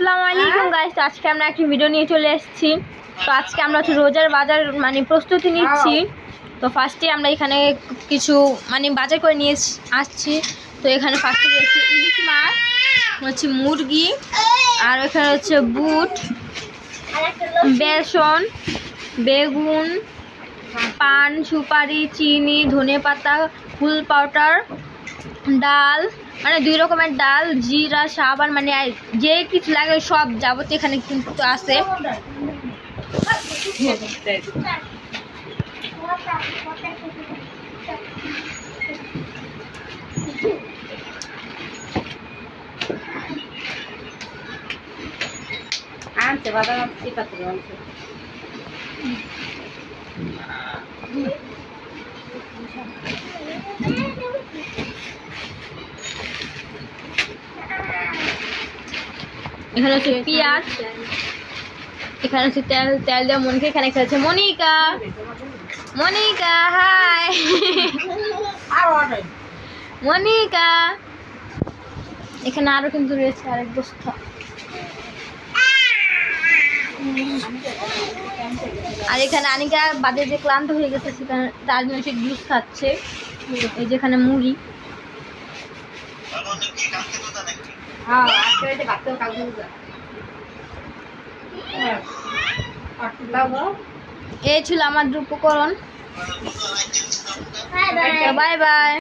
আসসালামু আলাইকুম গাইস। তো আজকে আমরা একটা ভিডিও নিয়ে চলে এসেছি। তো আজকে আমরা রোজার বাজার মানে প্রস্তুতি নিচ্ছি। তো ফার্স্টে আমরা এখানে কিছু মানে বাজার করে নিয়ে আসছি। তো এখানে ফার্স্টে রয়েছে ইলিশ মাছ, হচ্ছে মুরগি, আর এখানে হচ্ছে বুট, বেসন, বেগুন, পান, সুপারি, চিনি, ধনেপাতা, ফুল পাউডার, ডাল, মানে 2 রকমের ডাল, জিরা, সাবান, মানে যে কিছু লাগে সব যাবতীয় এখানে কিন্তু আছে। আনছে বাজার আনছে পাত্র আনছে। এখানে হচ্ছে পেঁয়াজ, এখানে হচ্ছে তেল দেওয়া মনিকা, এখানে হচ্ছে মনিকা। মনিকা হাই মনিকা। এখানে আরো কিন্তু রয়েছে আরেক বস্তা। আর এখানে আনিকা বাদে যে ক্লান্ত হয়ে গেছে সেখানে তার জন্য সে জুস খাচ্ছে। এই যেখানে মুড়ি। এই ছিল আমার উপকরণ। Bye bye.